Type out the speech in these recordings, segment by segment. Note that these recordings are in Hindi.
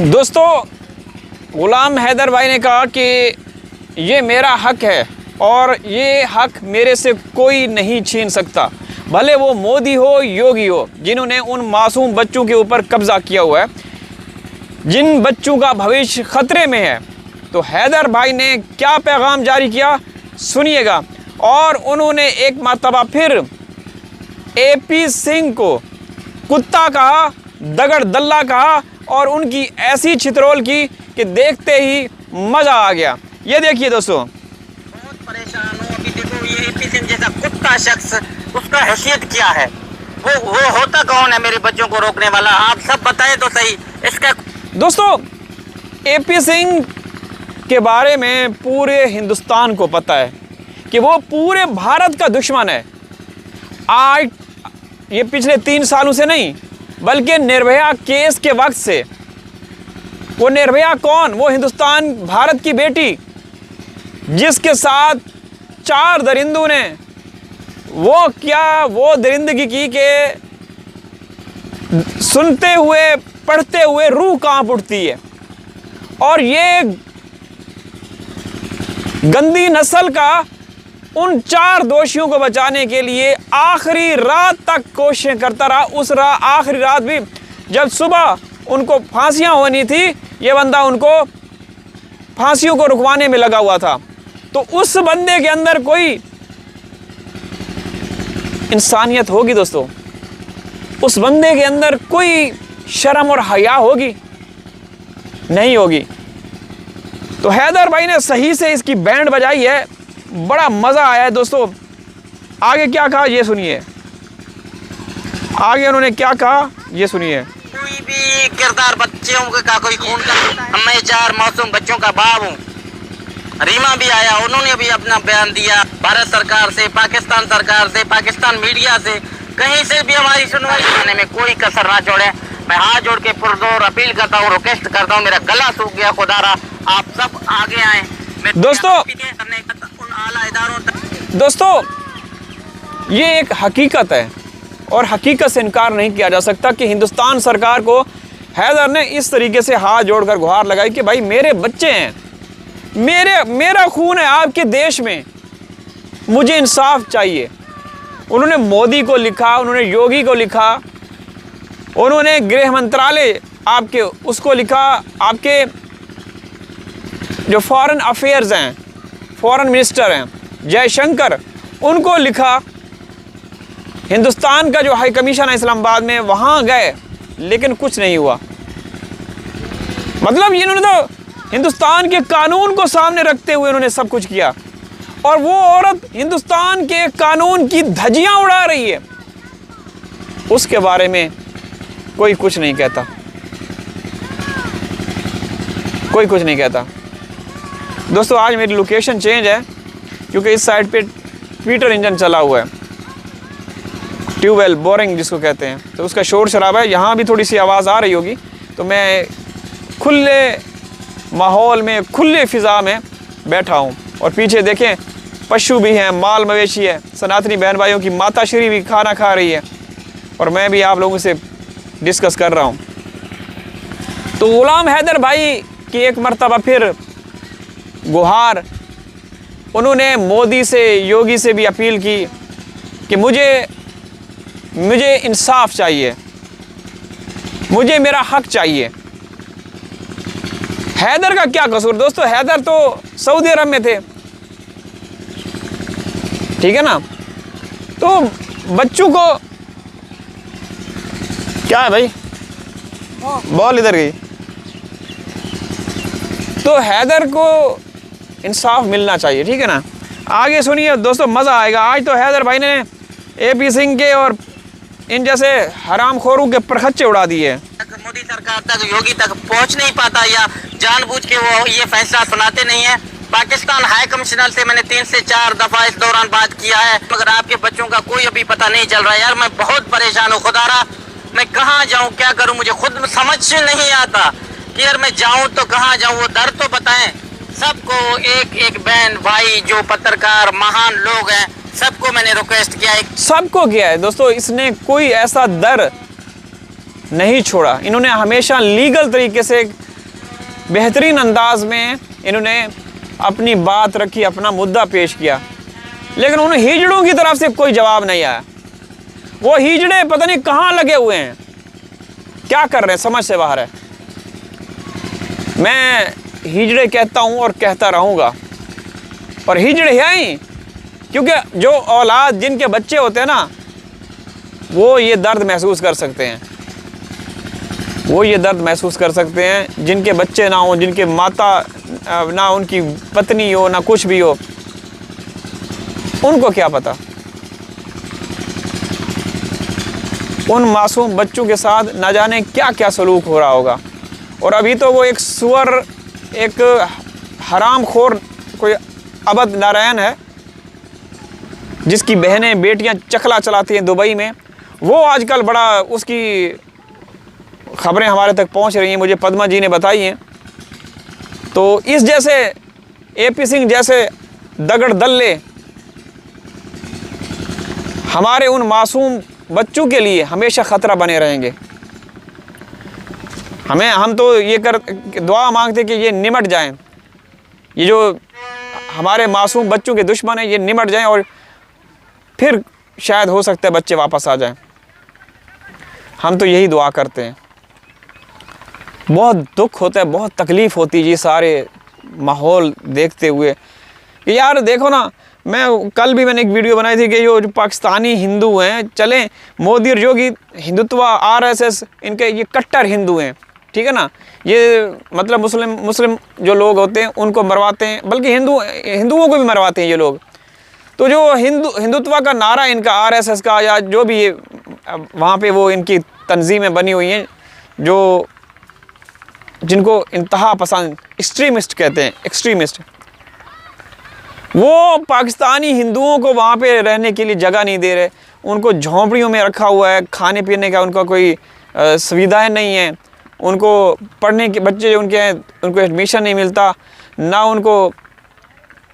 दोस्तों, गुलाम हैदर भाई ने कहा कि ये मेरा हक है और ये हक मेरे से कोई नहीं छीन सकता, भले वो मोदी हो योगी हो, जिन्होंने उन मासूम बच्चों के ऊपर कब्जा किया हुआ है, जिन बच्चों का भविष्य खतरे में है। तो हैदर भाई ने क्या पैगाम जारी किया सुनिएगा। और उन्होंने एक मर्तबा फिर AP सिंह को कुत्ता कहा, दगड़ दल्ला कहा और उनकी ऐसी छितरोल की कि देखते ही मज़ा आ गया। ये देखिए दोस्तों, बहुत परेशान हूँ। अभी देखो ये AP सिंह जैसा कुत्ता शख्स, उसका हैसियत क्या है? वो होता कौन है मेरे बच्चों को रोकने वाला? आप सब बताएं तो सही इसका। दोस्तों, AP सिंह के बारे में पूरे हिंदुस्तान को पता है कि वो पूरे भारत का दुश्मन है। आज ये पिछले 3 सालों से नहीं, बल्कि निर्भया केस के वक्त से। वो निर्भया कौन? वो हिंदुस्तान, भारत की बेटी, जिसके साथ 4 दरिंदों ने वो दरिंदगी की कि सुनते हुए पढ़ते हुए रूह कांप उठती है। और ये गंदी नस्ल का उन 4 दोषियों को बचाने के लिए आखिरी रात तक कोशिशें करता रहा। उस आखिरी रात भी जब सुबह उनको फांसियां होनी थी, ये बंदा उनको फांसियों को रुकवाने में लगा हुआ था। तो उस बंदे के अंदर कोई इंसानियत होगी दोस्तों? उस बंदे के अंदर कोई शर्म और हया होगी? नहीं होगी। तो हैदर भाई ने सही से इसकी बैंड बजाई है, बड़ा मज़ा आया है दोस्तों। आगे क्या कहा ये सुनिए। आगे उन्होंने क्या कहा ये सुनिए। कोई भी किरदार बच्चों का कोई खून का, मैं 4 मासूम बच्चों का बाप हूँ। रीमा भी आया, उन्होंने भी अपना बयान दिया। भारत सरकार से, पाकिस्तान सरकार से, पाकिस्तान मीडिया से, कहीं से भी हमारी सुनवाई करने में कोई कसर ना छोड़े। मैं हाथ जोड़ के पुरजोर अपील करता हूँ, रिक्वेस्ट करता हूँ, मेरा गला सूख गया। खुदारा आप सब आगे आए। दोस्तों, ये एक हकीकत है और हकीकत से इनकार नहीं किया जा सकता कि हिंदुस्तान सरकार को हैदर ने इस तरीके से हाथ जोड़कर गुहार लगाई कि भाई मेरे बच्चे हैं, मेरा खून है आपके देश में, मुझे इंसाफ चाहिए। उन्होंने मोदी को लिखा, उन्होंने योगी को लिखा, उन्होंने गृह मंत्रालय आपके उसको लिखा, आपके जो फॉरेन अफेयर्स हैं, फॉरेन मिनिस्टर हैं जयशंकर, उनको लिखा। हिंदुस्तान का जो हाई कमीशन है इस्लामाबाद में, वहाँ गए, लेकिन कुछ नहीं हुआ। मतलब इन्होंने तो हिंदुस्तान के कानून को सामने रखते हुए उन्होंने सब कुछ किया, और वो औरत हिंदुस्तान के कानून की धज्जियां उड़ा रही है, उसके बारे में कोई कुछ नहीं कहता, कोई कुछ नहीं कहता। दोस्तों, आज मेरी लोकेशन चेंज है क्योंकि इस साइड पे ट्विटर इंजन चला हुआ है, ट्यूबवेल बोरिंग जिसको कहते हैं, तो उसका शोर शराबा है। यहाँ भी थोड़ी सी आवाज़ आ रही होगी, तो मैं खुले माहौल में, खुले फ़िज़ा में बैठा हूँ। और पीछे देखें, पशु भी हैं, माल मवेशी है, सनातनी बहन भाइयों की माता श्री भी खाना खा रही है, और मैं भी आप लोगों से डिस्कस कर रहा हूँ। तो गुलाम हैदर भाई की एक मर्तबा फिर गुहार, उन्होंने मोदी से, योगी से भी अपील की कि मुझे इंसाफ चाहिए, मुझे मेरा हक चाहिए। हैदर का क्या कसूर दोस्तों? हैदर तो सऊदी अरब में थे, ठीक है ना? तो बच्चों को क्या है भाई, बॉल इधर गई। तो हैदर को इंसाफ मिलना चाहिए, ठीक है ना? आगे सुनिए दोस्तों, मज़ा आएगा। आज तो हैदर भाई ने AP सिंह के और इन जैसे हरामखोरों के परखच्चे उड़ा दिए। मोदी सरकार तक, योगी तक पहुंच नहीं पाता, या जानबूझ के वो ये फैसला सुनाते नहीं है। पाकिस्तान हाई कमिश्नर से मैंने 3 से 4 दफ़ा इस दौरान बात किया है, मगर आपके बच्चों का कोई अभी पता नहीं चल रहा है। यार मैं बहुत परेशान हूँ। खुदारा मैं कहाँ जाऊँ, क्या करूँ, मुझे खुद समझ नहीं आता कि यार मैं जाऊँ तो कहाँ जाऊँ। वो दर तो बताएं सबको, एक एक बहन भाई जो पत्रकार महान लोग हैं, सबको मैंने रिक्वेस्ट किया है, सबको किया है दोस्तों। इसने कोई ऐसा दर नहीं छोड़ा। इन्होंने हमेशा लीगल तरीके से बेहतरीन अंदाज में इन्होंने अपनी बात रखी, अपना मुद्दा पेश किया, लेकिन उन हिजड़ों की तरफ से कोई जवाब नहीं आया। वो हिजड़े पता नहीं कहाँ लगे हुए हैं, क्या कर रहे हैं, समझ से बाहर है। मैं हिजड़े कहता हूँ और कहता रहूँगा, और हिजड़े हैं ही, क्योंकि जो औलाद, जिनके बच्चे होते हैं ना, वो ये दर्द महसूस कर सकते हैं, वो ये दर्द महसूस कर सकते हैं। जिनके बच्चे ना हो, जिनके माता ना, उनकी पत्नी हो, ना कुछ भी हो, उनको क्या पता। उन मासूम बच्चों के साथ ना जाने क्या क्या सलूक हो रहा होगा। और अभी तो वो एक सुअर, एक हरामखोर कोई अबद नारायण है, जिसकी बहनें बेटियां चकला चलाती हैं दुबई में, वो आजकल बड़ा, उसकी खबरें हमारे तक पहुंच रही हैं, मुझे पद्मा जी ने बताई हैं। तो इस जैसे AP सिंह जैसे दगड़ दल्ले हमारे उन मासूम बच्चों के लिए हमेशा ख़तरा बने रहेंगे। हम तो ये दुआ मांगते कि ये निमट जाएं, ये जो हमारे मासूम बच्चों के दुश्मन हैं, ये निमट जाएं और फिर शायद हो सकता है बच्चे वापस आ जाएं। हम तो यही दुआ करते हैं। बहुत दुख होता है, बहुत तकलीफ़ होती है ये सारे माहौल देखते हुए कि यार देखो ना, कल भी मैंने एक वीडियो बनाई थी कि जो पाकिस्तानी हिंदू हैं, चलें मोदी और योगी हिंदुत्व RSS इनके ये कट्टर हिंदू हैं, ठीक है ना, ये मतलब मुस्लिम जो लोग होते हैं उनको मरवाते हैं, बल्कि हिंदुओं को भी मरवाते हैं ये लोग। तो जो हिंदुत्व का नारा इनका RSS का, या जो भी ये वहाँ पे वो इनकी तंजीमें बनी हुई हैं, जो जिनको इंतहा पसंद एक्सट्रीमिस्ट कहते हैं, एक्सट्रीमिस्ट, वो पाकिस्तानी हिंदुओं को वहाँ पे रहने के लिए जगह नहीं दे रहे, उनको झोंपड़ियों में रखा हुआ है, खाने पीने का उनका कोई सुविधाएं नहीं है, उनको पढ़ने के बच्चे उनके हैं उनको एडमिशन नहीं मिलता, ना उनको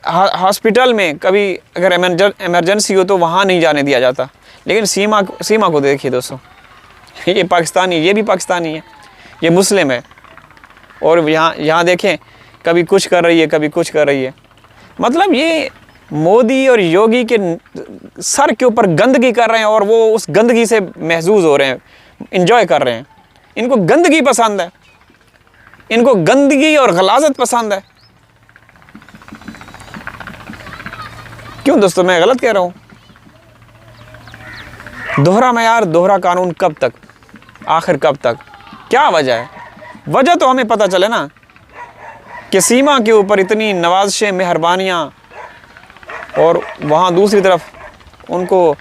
हॉस्पिटल में कभी अगर इमरजेंसी हो तो वहाँ नहीं जाने दिया जाता। लेकिन सीमा को देखिए दोस्तों, ये पाकिस्तानी, ये भी पाकिस्तानी है, ये मुस्लिम है, और यहाँ देखें कभी कुछ कर रही है, कभी कुछ कर रही है। मतलब ये मोदी और योगी के सर के ऊपर गंदगी कर रहे हैं, और वो उस गंदगी से महसूस हो रहे हैं, इंजॉय कर रहे हैं। इनको गंदगी पसंद है, इनको गंदगी और गलाजत पसंद है। क्यों दोस्तों, मैं गलत कह रहा हूँ? दोहरा मयार, दोहरा कानून कब तक, आखिर कब तक? क्या वजह है? वजह तो हमें पता चले ना कि सीमा के ऊपर इतनी नवाज़िशें, मेहरबानियाँ, और वहाँ दूसरी तरफ उनको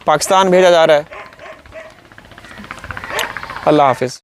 पाकिस्तान भेजा जा रहा है। अल्लाह हाफिज़।